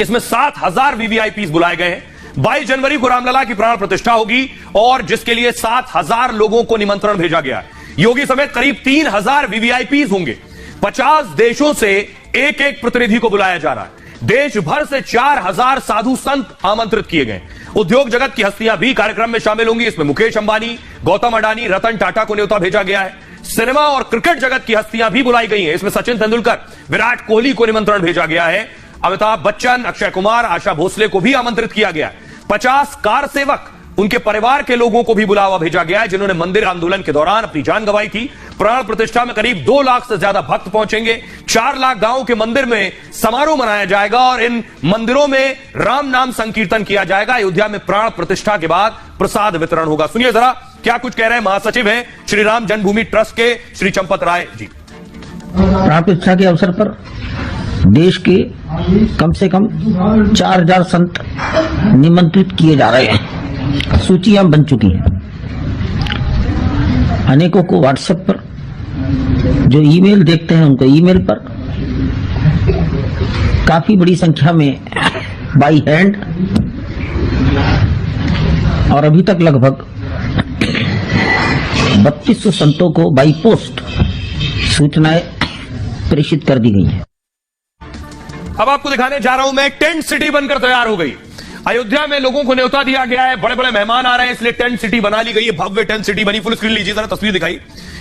इसमें 7,000 वीवीआईपी बुलाए गए हैं। 22 जनवरी को रामलला की प्राण प्रतिष्ठा होगी और जिसके लिए 7,000 लोगों को निमंत्रण भेजा गया है। योगी समेत करीब 3,000 वीवीआईपी होंगे। 50 देशों से एक एक प्रतिनिधि को बुलाया जा रहा है। देश भर से 4,000 साधु संत आमंत्रित किए गए। उद्योग जगत की हस्तियां भी कार्यक्रम में शामिल होंगी। इसमें मुकेश अंबानी, गौतम अडानी, रतन टाटा को न्योता भेजा गया है। सिनेमा और क्रिकेट जगत की हस्तियां भी बुलाई गई हैं। इसमें सचिन तेंदुलकर, विराट कोहली को निमंत्रण भेजा गया है। अमिताभ बच्चन, अक्षय कुमार, आशा भोसले को भी आमंत्रित किया गया है। 50 कार सेवक, उनके परिवार के लोगों को भी बुलावा भेजा गया है जिन्होंने मंदिर आंदोलन के दौरान अपनी जान गंवाई थी। प्राण प्रतिष्ठा में करीब 2 लाख से ज्यादा भक्त पहुंचेंगे। 4 लाख गांवों के मंदिर में समारोह मनाया जाएगा और इन मंदिरों में राम नाम संकीर्तन किया जाएगा। अयोध्या में प्राण प्रतिष्ठा के बाद प्रसाद वितरण होगा। सुनिए जरा क्या कुछ कह रहे हैं महासचिव हैं श्री राम जन्मभूमि ट्रस्ट के श्री चंपत राय जी। प्राण प्रतिष्ठा के अवसर पर देश के कम से कम 4,000 संत निमंत्रित किए जा रहे हैं। सूचियां बन चुकी हैं। अनेकों को व्हाट्सएप पर, जो ईमेल देखते हैं उनको ईमेल पर, काफी बड़ी संख्या में बाई हैंड और अभी तक लगभग 3200 संतों को बाई पोस्ट सूचनाएं प्रेषित कर दी गई है। अब आपको दिखाने जा रहा हूं मैं, एक टेंट सिटी बनकर तैयार हो गई। अयोध्या में लोगों को न्योता दिया गया है, बड़े बड़े मेहमान आ रहे हैं, इसलिए टेंट सिटी बना ली गई है। भव्य टेंट सिटी बनी। फुल स्क्रीन लीजिए जरा, तस्वीर दिखाई।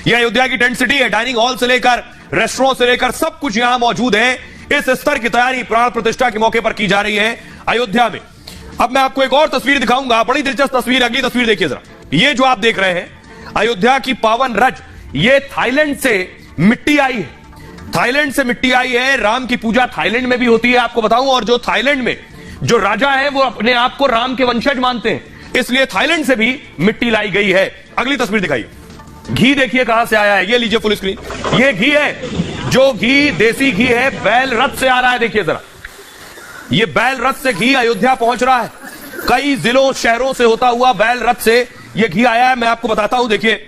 यह अयोध्या की टेंट सिटी है। डाइनिंग हॉल से लेकर रेस्टोरेंट से लेकर सब कुछ यहां मौजूद है। इस स्तर की तैयारी प्राण प्रतिष्ठा के मौके पर की जा रही है अयोध्या में। अब मैं आपको एक और तस्वीर दिखाऊंगा, बड़ी दिलचस्प तस्वीर। अगली तस्वीर देखिए जरा। ये जो आप देख रहे हैं अयोध्या की पावन रज, ये थाईलैंड से मिट्टी आई है। थाईलैंड से मिट्टी आई है। राम की पूजा थाईलैंड में भी होती है, आपको बताऊं। और जो थाईलैंड में जो राजा है वो अपने आप को राम के वंशज मानते हैं, इसलिए थाईलैंड से भी मिट्टी लाई गई है। अगली तस्वीर दिखाइए। घी देखिए कहां से आया है। ये लीजिए फुल स्क्रीन। ये घी है, जो घी देसी घी है, बैल रथ से आ रहा है। देखिए जरा, ये बैल रथ से घी अयोध्या पहुंच रहा है। कई जिलों शहरों से होता हुआ बैल रथ से ये घी आया है। मैं आपको बताता हूं, देखिए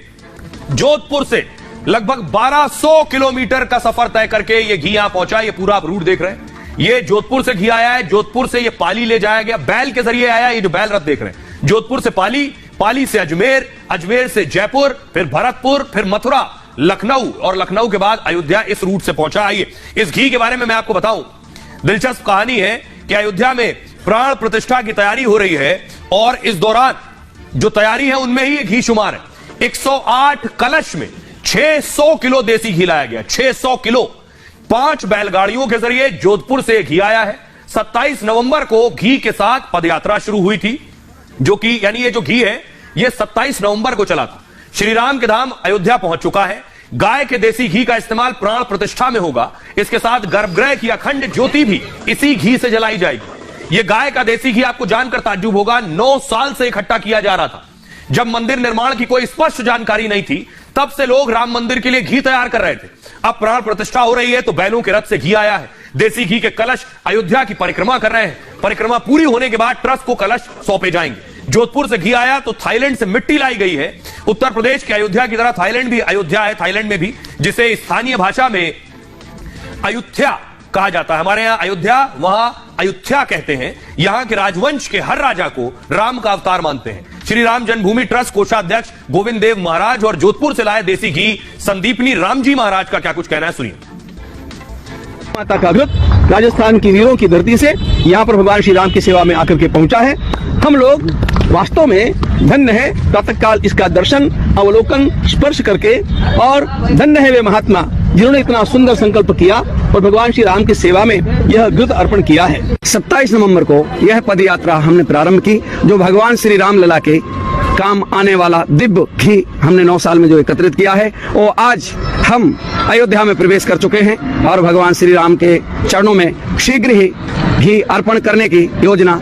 जोधपुर से लगभग 1200 किलोमीटर का सफर तय करके ये घी यहां पहुंचा। ये पूरा आप रूट देख रहे हैं, ये जोधपुर से घी आया है। जोधपुर से ये पाली ले जाया गया, बैल के जरिए आया। ये जो बैल रथ देख रहे हैं, जोधपुर से पाली, पाली से अजमेर, अजमेर से जयपुर, फिर भरतपुर, फिर मथुरा, लखनऊ और लखनऊ के बाद अयोध्या इस रूट से पहुंचा। आइए इस घी के बारे में मैं आपको बताऊं। दिलचस्प कहानी है कि अयोध्या में प्राण प्रतिष्ठा की तैयारी हो रही है और इस दौरान जो तैयारी है उनमें ही ये घी शुमार है। 108 कलश में 600 किलो देसी घी लाया गया। 600 किलो 5 बैलगाड़ियों के जरिए जोधपुर से घी आया है। 27 नवंबर को घी के साथ पदयात्रा शुरू हुई थी, जो कि यानी ये जो घी है ये 27 नवंबर को चला था। श्री राम के धाम अयोध्या पहुंच चुका है। गाय के देसी घी का इस्तेमाल प्राण प्रतिष्ठा में होगा। इसके साथ गर्भगृह की अखंड ज्योति भी इसी घी से जलाई जाएगी। यह गाय का देसी घी आपको जानकर ताज्जुब होगा, 9 साल से इकट्ठा किया जा रहा था। जब मंदिर निर्माण की कोई स्पष्ट जानकारी नहीं थी, तब से लोग राम मंदिर के लिए घी तैयार कर रहे थे। अब प्राण प्रतिष्ठा हो रही है तो बैलों के रथ से घी आया है। देसी घी के कलश अयोध्या की परिक्रमा कर रहे हैं। परिक्रमा पूरी होने के बाद ट्रस्ट को कलश सौंपे जाएंगे। जोधपुर से घी आया तो थाईलैंड से मिट्टी लाई गई है। उत्तर प्रदेश के अयोध्या की तरह थाईलैंड भी अयोध्या है, थाईलैंड में भी, जिसे स्थानीय भाषा में अयोध्या कहा जाता है। हमारे यहां अयोध्या, वहां अयोध्या कहते हैं। यहां के राजवंश के हर राजा को राम का अवतार मानते हैं। श्री राम जन्मभूमि ट्रस्ट कोषाध्यक्ष गोविंद देव महाराज और जोधपुर से लाए देसी घी संदीपनी रामजी महाराज का क्या कुछ कहना है, सुनिए। माता का व्रत राजस्थान की वीरों की धरती से यहाँ पर भगवान श्री राम की सेवा में आकर के पहुंचा है। हम लोग वास्तव में धन्य है प्रातःकाल इसका दर्शन, अवलोकन, स्पर्श करके, और धन्य है वे महात्मा जिन्होंने इतना सुंदर संकल्प किया और भगवान श्री राम की सेवा में यह घृत अर्पण किया है। 27 नवंबर को यह पद यात्रा हमने प्रारंभ की, जो भगवान श्री राम लला के काम आने वाला दिव्य घी हमने 9 साल में जो एकत्रित किया है, वो आज हम अयोध्या में प्रवेश कर चुके हैं और भगवान श्री राम के चरणों में शीघ्र ही घी अर्पण करने की योजना